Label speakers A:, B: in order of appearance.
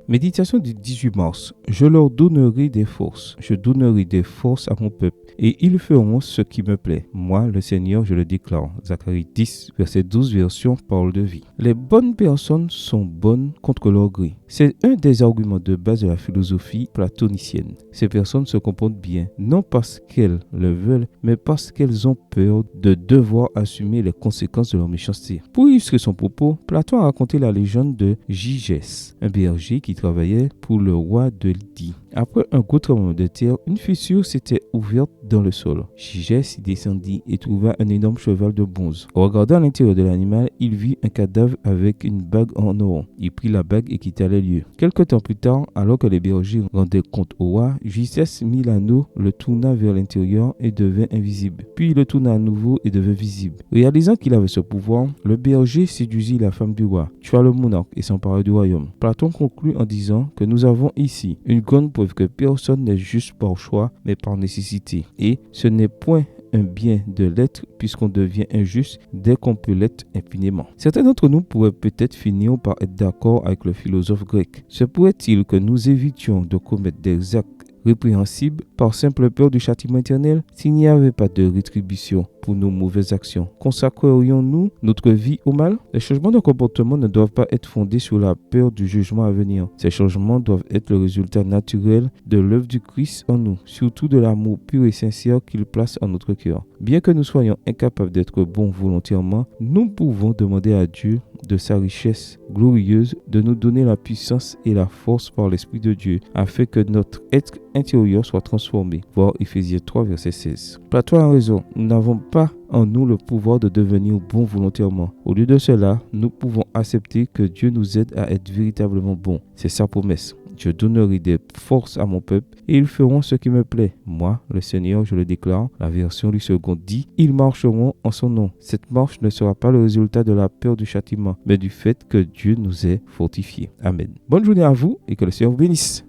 A: Méditation du 18 mars. Je leur donnerai des forces. Je donnerai des forces à mon peuple et ils feront ce qui me plaît. Moi, le Seigneur, je le déclare. Zacharie 10, verset 12, version Parole de vie. Les bonnes personnes sont bonnes contre leur gré. C'est un des arguments de base de la philosophie platonicienne. Ces personnes se comportent bien, non parce qu'elles le veulent, mais parce qu'elles ont peur de devoir assumer les conséquences de leur méchanceté. Pour illustrer son propos, Platon a raconté la légende de Gygès, un berger qui travaillait pour le roi de Lydie. Après un gros tremblement de terre, une fissure s'était ouverte dans le sol. Gygès y descendit et trouva un énorme cheval de bronze. En regardant à l'intérieur de l'animal, il vit un cadavre avec une bague en or. Il prit la bague et quitta les lieux. Quelque temps plus tard, alors que les bergers rendaient compte au roi, Gygès mit l'anneau, le tourna vers l'intérieur et devint invisible. Puis il le tourna à nouveau et devint visible. Réalisant qu'il avait ce pouvoir, le berger séduisit la femme du roi, tua le monarque et s'empara du royaume. Platon conclut en disant que nous avons ici une grande preuve que personne n'est juste par choix, mais par nécessité. Et ce n'est point un bien de l'être puisqu'on devient injuste dès qu'on peut l'être impunément. Certains d'entre nous pourraient peut-être finir par être d'accord avec le philosophe grec. Se pourrait-il que nous évitions de commettre des actes répréhensibles par simple peur du châtiment éternel? S'il n'y avait pas de rétribution pour nos mauvaises actions, consacrerions-nous notre vie au mal? Les changements de comportement ne doivent pas être fondés sur la peur du jugement à venir. Ces changements doivent être le résultat naturel de l'œuvre du Christ en nous, surtout de l'amour pur et sincère qu'il place en notre cœur. Bien que nous soyons incapables d'être bons volontairement, nous pouvons demander à Dieu, de sa richesse glorieuse, de nous donner la puissance et la force par l'Esprit de Dieu, afin que notre être intérieur soit transformé. Voir Éphésiens 3, verset 16. Platon a raison, nous n'avons pas en nous le pouvoir de devenir bons volontairement. Au lieu de cela, nous pouvons accepter que Dieu nous aide à être véritablement bons. C'est sa promesse. Je donnerai des forces à mon peuple et ils feront ce qui me plaît. Moi, le Seigneur, je le déclare. La version du second dit, ils marcheront en son nom. Cette marche ne sera pas le résultat de la peur du châtiment, mais du fait que Dieu nous ait fortifiés. Amen. Bonne journée à vous et que le Seigneur vous bénisse.